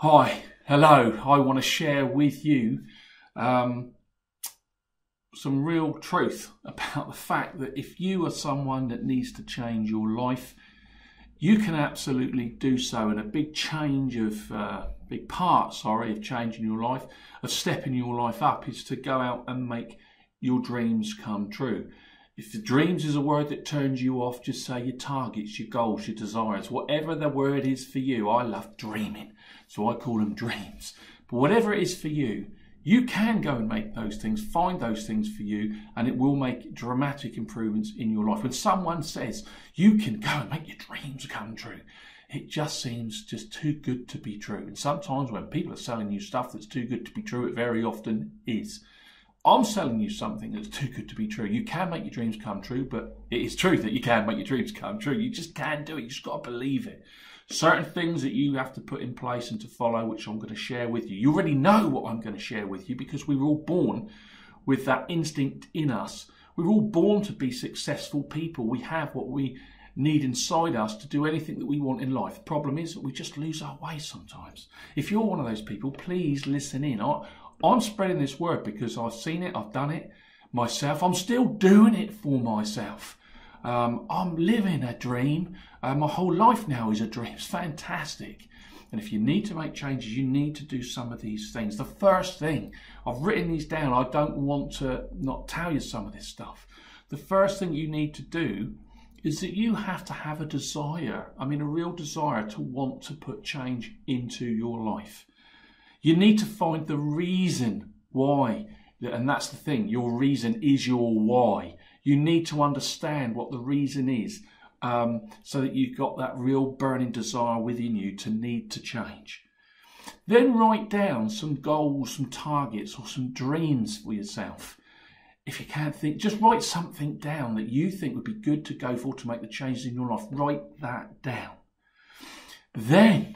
Hi, hello. I want to share with you some real truth about the fact that if you are someone that needs to change your life, you can absolutely do so. And a big part of changing your life, of stepping your life up, is to go out and make your dreams come true. If the dreams is a word that turns you off, just say your targets, your goals, your desires, whatever the word is for you. I love dreaming, so I call them dreams. But whatever it is for you, you can go and make those things, find those things for you, and it will make dramatic improvements in your life. When someone says you can go and make your dreams come true, it just seems just too good to be true. And sometimes when people are selling you stuff that's too good to be true, it very often is. I'm selling you something that's too good to be true. You can make your dreams come true, but it is true that you can make your dreams come true. You just can do it. You just got to believe it. Certain things that you have to put in place and to follow, which I'm going to share with you. You already know what I'm going to share with you because we were all born with that instinct in us. We were all born to be successful people. We have what we need inside us to do anything that we want in life. The problem is that we just lose our way sometimes. If you're one of those people, please listen in. I'm spreading this word because I've seen it, I've done it myself. I'm still doing it for myself. I'm living a dream. My whole life now is a dream. It's fantastic. And if you need to make changes, you need to do some of these things. The first thing, I've written these down. I don't want to not tell you some of this stuff. The first thing you need to do is that you have to have a desire. I mean, a real desire to want to put change into your life. You need to find the reason why, and that's the thing, your reason is your why. You need to understand what the reason is so that you've got that real burning desire within you to need to change. Then write down some goals, some targets or some dreams for yourself. If you can't think, just write something down that you think would be good to go for to make the changes in your life. Write that down. Then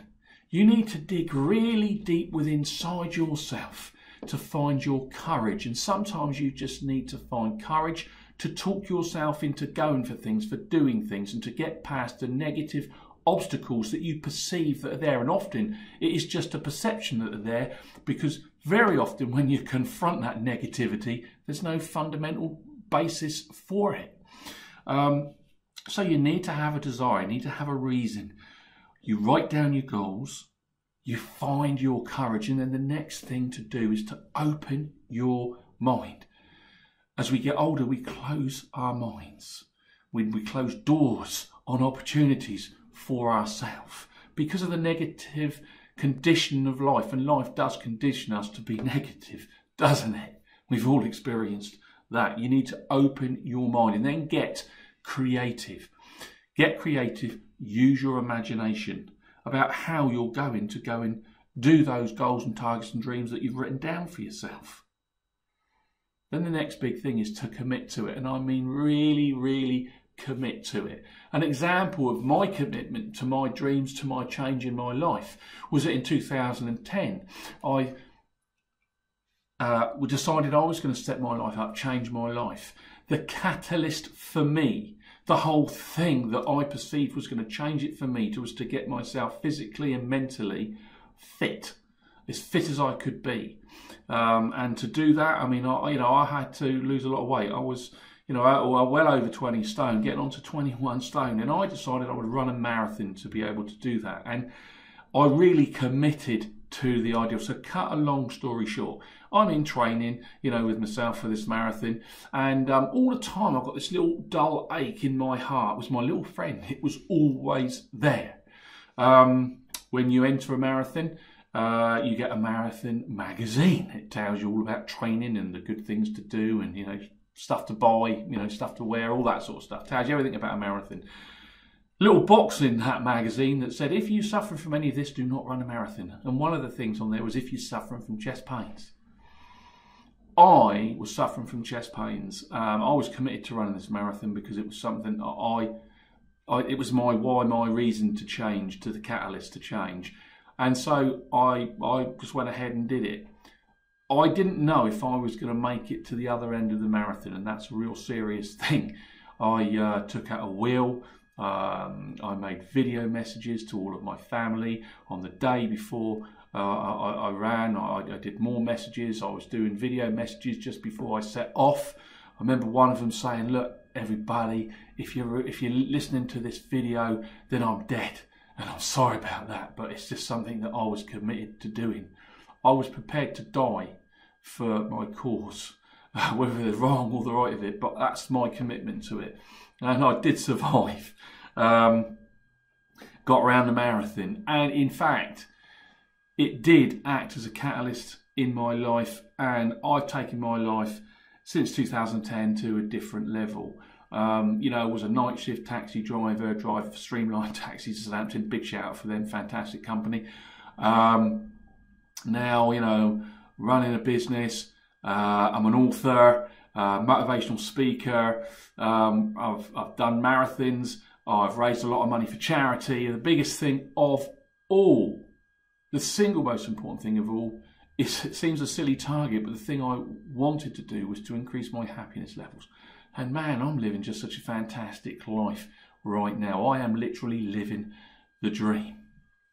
you need to dig really deep within inside yourself to find your courage. And sometimes you just need to find courage to talk yourself into going for things, for doing things, and to get past the negative obstacles that you perceive that are there. And often it is just a perception that are there, because very often when you confront that negativity, there's no fundamental basis for it. So you need to have a desire, you need to have a reason. You write down your goals, you find your courage, and then the next thing to do is to open your mind. As we get older, we close our minds. We close doors on opportunities for ourselves because of the negative condition of life, and life does condition us to be negative, doesn't it? We've all experienced that. You need to open your mind and then get creative. Get creative, use your imagination about how you're going to go and do those goals and targets and dreams that you've written down for yourself. Then the next big thing is to commit to it. And I mean really, really commit to it. An example of my commitment to my dreams, to my change in my life, was that in 2010, I decided I was going to step my life up, change my life. The catalyst for me, the whole thing that I perceived was going to change it for me, was to get myself physically and mentally fit, as fit as I could be. And to do that, I mean, I had to lose a lot of weight. I was, well over 20 stone, getting on to 21 stone. And I decided I would run a marathon to be able to do that. And I really committed to the idea. So cut a long story short, I'm in training, with myself for this marathon. And all the time I've got this little dull ache in my heart. It was my little friend. It was always there. When you enter a marathon, you get a marathon magazine. It tells you all about training and the good things to do and, stuff to buy, stuff to wear, all that sort of stuff. Tells you everything about a marathon. Little box in that magazine that said, if you suffer from any of this, do not run a marathon. And one of the things on there was if you're suffering from chest pains. I was suffering from chest pains. I was committed to running this marathon because it was something it was my why, my reason to change, to the catalyst to change. And so I just went ahead and did it. I didn't know if I was going to make it to the other end of the marathon, and that's a real serious thing. I took out a wheel. I made video messages to all of my family on the day before I ran, I did more messages, I was doing video messages just before I set off. I remember one of them saying, look, everybody, if you're listening to this video, then I'm dead. And I'm sorry about that, but it's just something that I was committed to doing. I was prepared to die for my cause, whether they're wrong or the right of it, but that's my commitment to it. And I did survive. Got around the marathon, and in fact, it did act as a catalyst in my life, and I've taken my life since 2010 to a different level. You know, I was a night shift taxi driver, drive for Streamline Taxis in Southampton. Big shout out for them, fantastic company. Now, you know, running a business. I'm an author, motivational speaker. I've done marathons. I've raised a lot of money for charity. And the biggest thing of all, the single most important thing of all, is, it seems a silly target, but the thing I wanted to do was to increase my happiness levels. And man, I'm living just such a fantastic life right now. I am literally living the dream.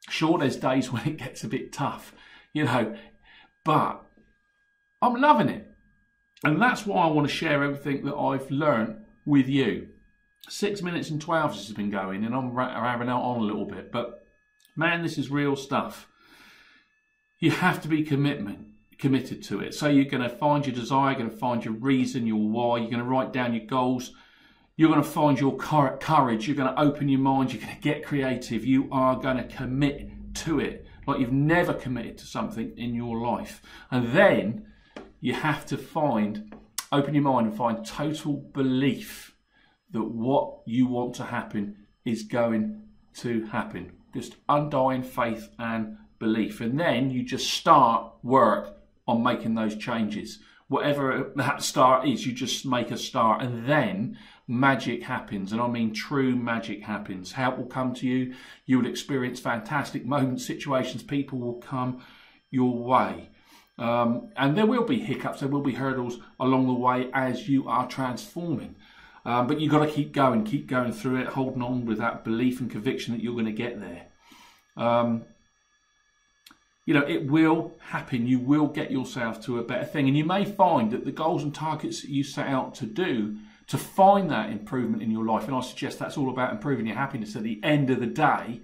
Sure, there's days when it gets a bit tough, you know, but I'm loving it. And that's why I want to share everything that I've learned with you. 6 minutes and 12 has been going, and I'm ramming out on a little bit, but man, this is real stuff. You have to be committed to it. So you're going to find your desire, you're going to find your reason, your why, you're going to write down your goals, you're going to find your courage, you're going to open your mind, you're going to get creative, you are going to commit to it like you've never committed to something in your life. And then you have to open your mind and find total belief that what you want to happen is going to happen. Just undying faith and belief. And then you just start work on making those changes. Whatever that start is, you just make a start, and then magic happens. And I mean true magic happens. Help will come to you. You will experience fantastic moments, situations, people will come your way. And there will be hiccups, there will be hurdles along the way as you are transforming. But you've got to keep going through it, holding on with that belief and conviction that you're going to get there. You know, it will happen. You will get yourself to a better thing. And you may find that the goals and targets that you set out to do, to find that improvement in your life, and I suggest that's all about improving your happiness at the end of the day,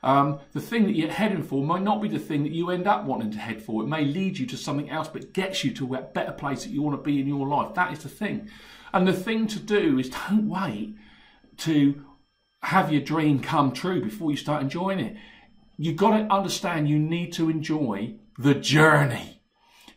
the thing that you're heading for might not be the thing that you end up wanting to head for. It may lead you to something else, but gets you to a better place that you want to be in your life. That is the thing. And the thing to do is, don't wait to have your dream come true before you start enjoying it. You've got to understand you need to enjoy the journey.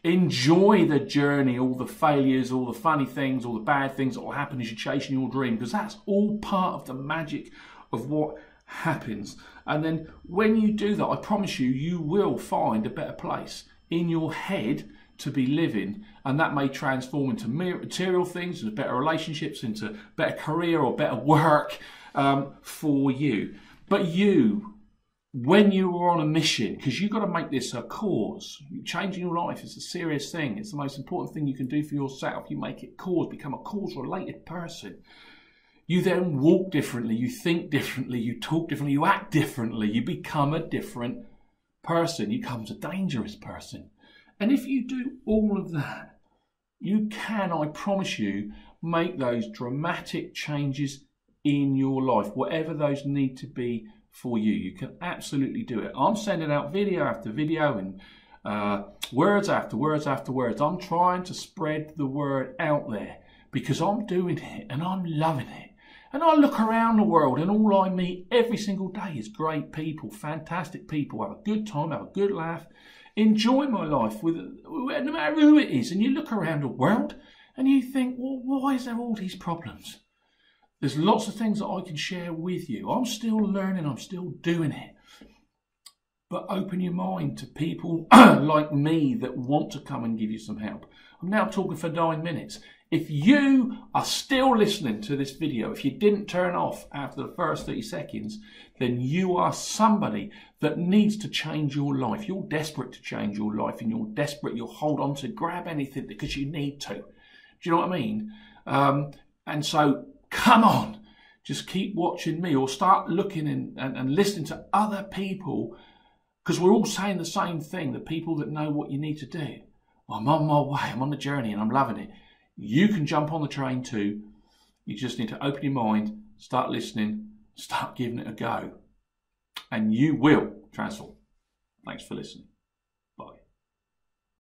Enjoy the journey, all the failures, all the funny things, all the bad things that will happen as you're chasing your dream, because that's all part of the magic of what happens. And then when you do that, I promise you, you will find a better place in your head to be living, and that may transform into material things, into better relationships, into better career or better work for you. But you, when you are on a mission, because you've got to make this a cause. Changing your life is a serious thing. It's the most important thing you can do for yourself. You make it cause, become a cause-related person. You then walk differently, you think differently, you talk differently, you act differently. You become a different person. You become a dangerous person. And if you do all of that, you can, I promise you, make those dramatic changes in your life, whatever those need to be for you. You can absolutely do it. I'm sending out video after video and words after words after words. I'm trying to spread the word out there because I'm doing it and I'm loving it. And I look around the world and all I meet every single day is great people, fantastic people. Have a good time, have a good laugh, enjoy my life with no matter who it is. And you look around the world and you think, well, why is there all these problems? There's lots of things that I can share with you. I'm still learning, I'm still doing it. But open your mind to people like me that want to come and give you some help. I'm now talking for 9 minutes. If you are still listening to this video, if you didn't turn off after the first 30 seconds, then you are somebody that needs to change your life. You're desperate to change your life, and you're desperate, you'll hold on to grab anything because you need to. Do you know what I mean? And so, come on, just keep watching me, or start looking and listening to other people Because we're all saying the same thing, the people that know what you need to do. Well, I'm on my way, I'm on the journey and I'm loving it. You can jump on the train too. You just need to open your mind, start listening, start giving it a go. And you will transform. Thanks for listening.